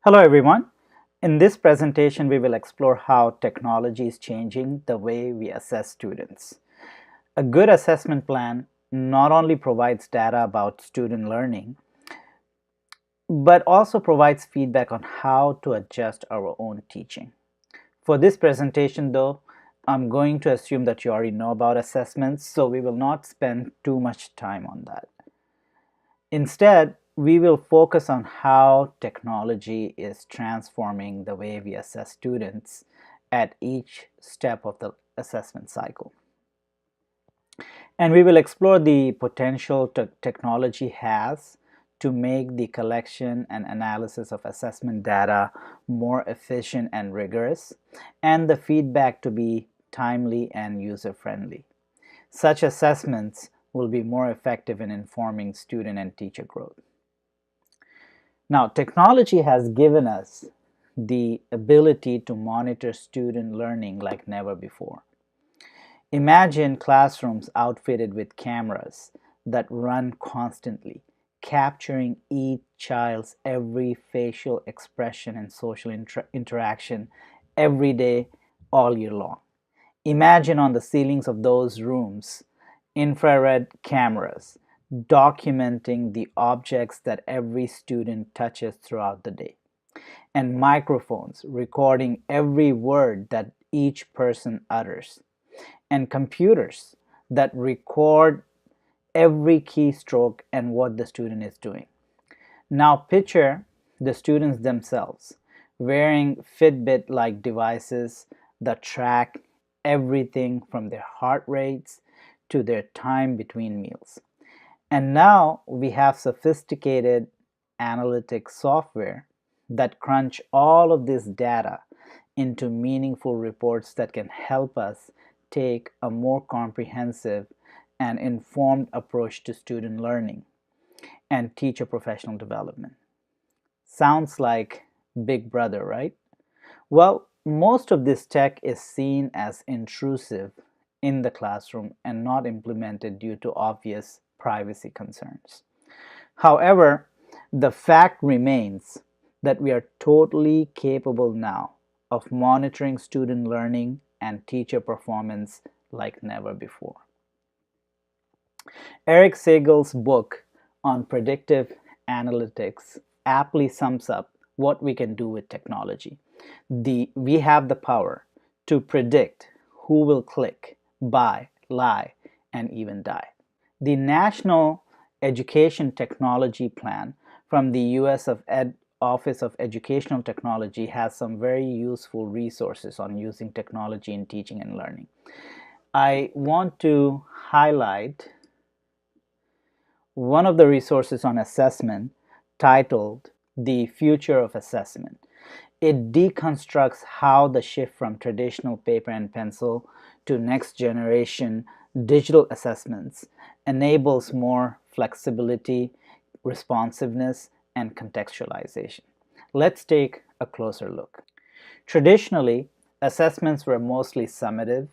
Hello everyone. In this presentation, we will explore how technology is changing the way we assess students. A good assessment plan not only provides data about student learning, but also provides feedback on how to adjust our own teaching. For this presentation though, I'm going to assume that you already know about assessments, so we will not spend too much time on that. Instead, we will focus on how technology is transforming the way we assess students at each step of the assessment cycle. And we will explore the potential technology has to make the collection and analysis of assessment data more efficient and rigorous, and the feedback to be timely and user-friendly. Such assessments will be more effective in informing student and teacher growth. Now, technology has given us the ability to monitor student learning like never before. Imagine classrooms outfitted with cameras that run constantly, capturing each child's every facial expression and social interaction every day, all year long. Imagine on the ceilings of those rooms infrared cameras documenting the objects that every student touches throughout the day, and microphones recording every word that each person utters, and computers that record every keystroke and what the student is doing. Now picture the students themselves wearing Fitbit-like devices that track everything from their heart rates to their time between meals. And now we have sophisticated analytics software that crunch all of this data into meaningful reports that can help us take a more comprehensive and informed approach to student learning and teacher professional development. Sounds like Big Brother, right? Well, most of this tech is seen as intrusive in the classroom and not implemented due to obvious privacy concerns. However, the fact remains that we are totally capable now of monitoring student learning and teacher performance like never before. Eric Siegel's book on predictive analytics aptly sums up what we can do with technology. We have the power to predict who will click, buy, lie, and even die. The National Education Technology Plan from the US Office of Educational Technology has some very useful resources on using technology in teaching and learning. I want to highlight one of the resources on assessment titled The Future of Assessment. It deconstructs how the shift from traditional paper and pencil to next generation digital assessments enables more flexibility, responsiveness, and contextualization. Let's take a closer look. Traditionally, assessments were mostly summative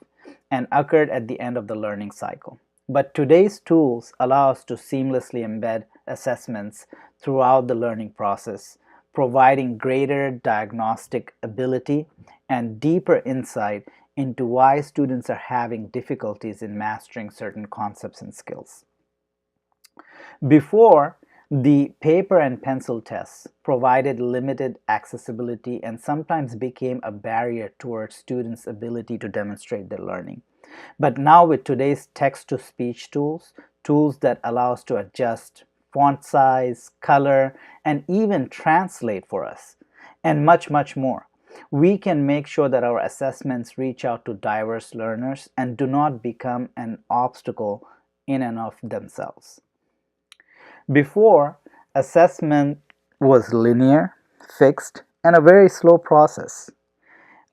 and occurred at the end of the learning cycle. But today's tools allow us to seamlessly embed assessments throughout the learning process, providing greater diagnostic ability and deeper insight into why students are having difficulties in mastering certain concepts and skills. Before, the paper and pencil tests provided limited accessibility and sometimes became a barrier towards students' ability to demonstrate their learning. But now with today's text-to-speech tools that allow us to adjust font size, color, and even translate for us, and much, much more, we can make sure that our assessments reach out to diverse learners and do not become an obstacle in and of themselves. Before, assessment was linear, fixed, and a very slow process.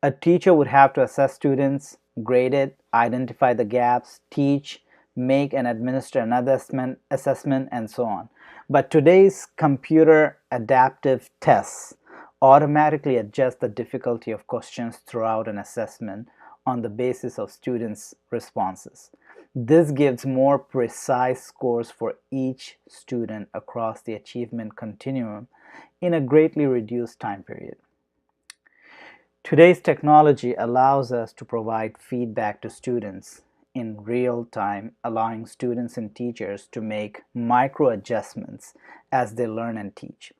A teacher would have to assess students, grade it, identify the gaps, teach, make and administer another assessment, and so on. But today's computer adaptive tests automatically adjust the difficulty of questions throughout an assessment on the basis of students' responses. This gives more precise scores for each student across the achievement continuum in a greatly reduced time period. Today's technology allows us to provide feedback to students in real time, allowing students and teachers to make micro adjustments as they learn and teach.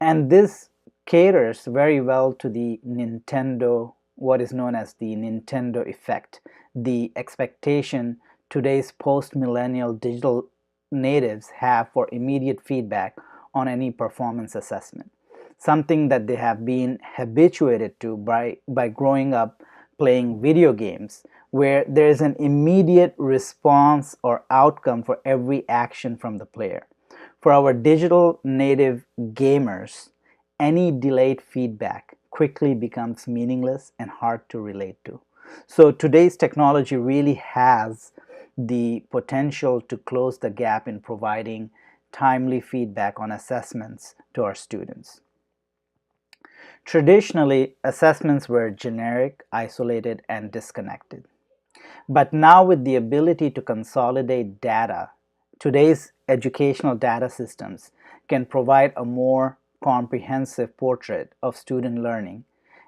And this caters very well to the Nintendo, what is known as the Nintendo effect, the expectation today's post-millennial digital natives have for immediate feedback on any performance assessment, something that they have been habituated to by growing up playing video games, where there is an immediate response or outcome for every action from the player. For our digital native gamers, any delayed feedback quickly becomes meaningless and hard to relate to. So today's technology really has the potential to close the gap in providing timely feedback on assessments to our students. Traditionally, assessments were generic, isolated, and disconnected. But now, with the ability to consolidate data, today's educational data systems can provide a more comprehensive portrait of student learning,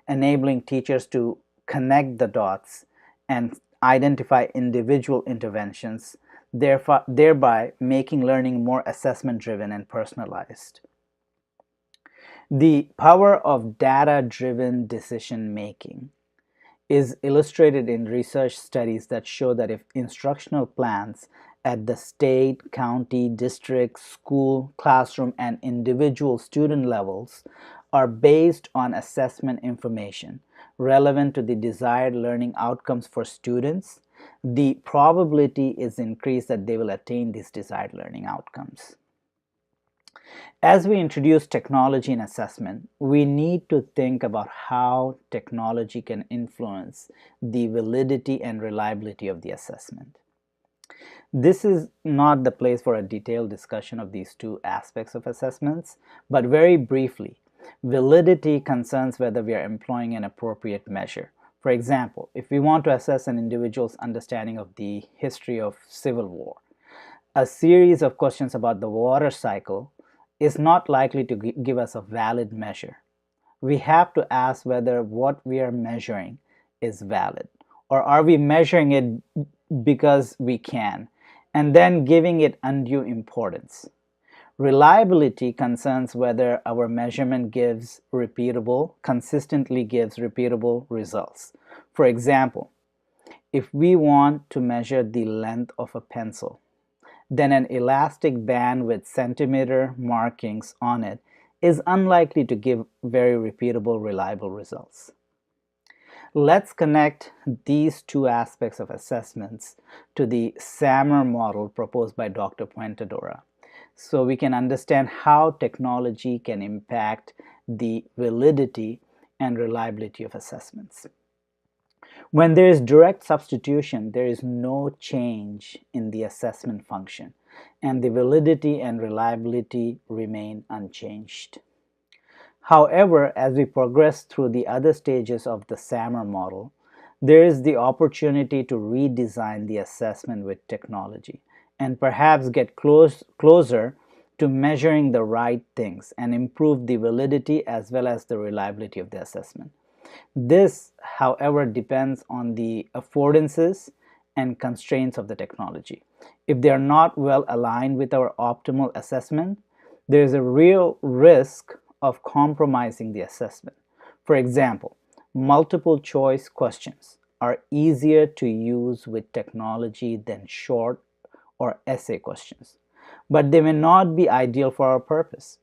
enabling teachers to connect the dots and identify individual interventions, thereby making learning more assessment-driven and personalized. The power of data-driven decision-making is illustrated in research studies that show that if instructional plans at the state, county, district, school, classroom, and individual student levels are based on assessment information relevant to the desired learning outcomes for students, the probability is increased that they will attain these desired learning outcomes. As we introduce technology in assessment, we need to think about how technology can influence the validity and reliability of the assessment. This is not the place for a detailed discussion of these two aspects of assessments, but very briefly, validity concerns whether we are employing an appropriate measure. For example, if we want to assess an individual's understanding of the history of civil war, a series of questions about the water cycle is not likely to give us a valid measure. We have to ask whether what we are measuring is valid, or are we measuring it because we can, and then giving it undue importance. Reliability concerns whether our measurement consistently gives repeatable results. For example, if we want to measure the length of a pencil, then an elastic band with centimeter markings on it is unlikely to give very repeatable, reliable results. Let's connect these two aspects of assessments to the SAMR model proposed by Dr. Puentedora, so we can understand how technology can impact the validity and reliability of assessments. When there is direct substitution, there is no change in the assessment function, and the validity and reliability remain unchanged. However, as we progress through the other stages of the SAMR model, there is the opportunity to redesign the assessment with technology and perhaps get closer to measuring the right things and improve the validity as well as the reliability of the assessment. This, however, depends on the affordances and constraints of the technology. If they are not well aligned with our optimal assessment, there is a real risk of compromising the assessment. For example, multiple choice questions are easier to use with technology than short or essay questions, but they may not be ideal for our purpose.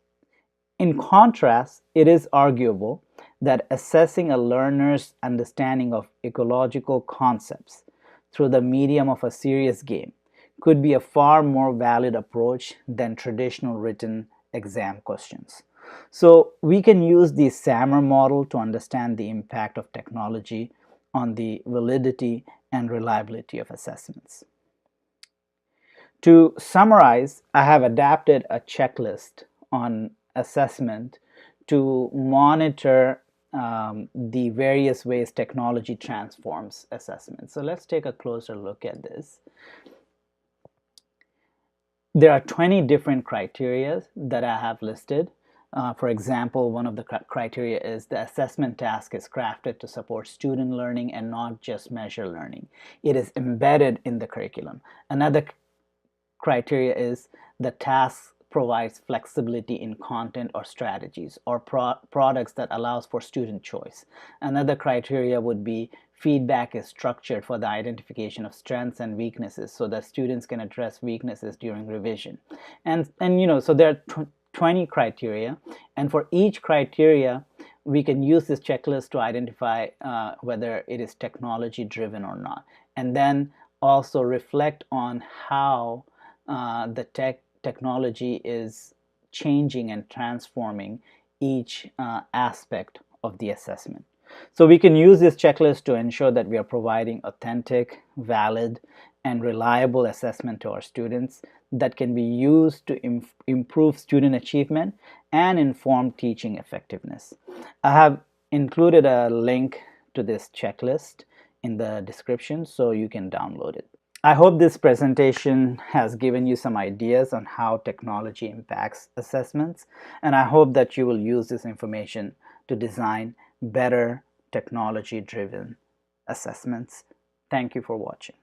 In contrast, it is arguable that assessing a learner's understanding of ecological concepts through the medium of a serious game could be a far more valid approach than traditional written exam questions. So we can use the SAMR model to understand the impact of technology on the validity and reliability of assessments. To summarize, I have adapted a checklist on assessment to monitor the various ways technology transforms assessment. So let's take a closer look at this. There are 20 different criteria that I have listed. For example, one of the criteria is the assessment task is crafted to support student learning and not just measure learning. It is embedded in the curriculum. Another criteria is the task provides flexibility in content or strategies or products that allows for student choice. Another criteria would be feedback is structured for the identification of strengths and weaknesses so that students can address weaknesses during revision. And so there are 20 criteria, and for each criteria we can use this checklist to identify whether it is technology driven or not, and then also reflect on how the technology is changing and transforming each aspect of the assessment. So we can use this checklist to ensure that we are providing authentic, valid, and reliable assessment to our students that can be used to improve student achievement and inform teaching effectiveness. I have included a link to this checklist in the description so you can download it. I hope this presentation has given you some ideas on how technology impacts assessments, and I hope that you will use this information to design better technology-driven assessments. Thank you for watching.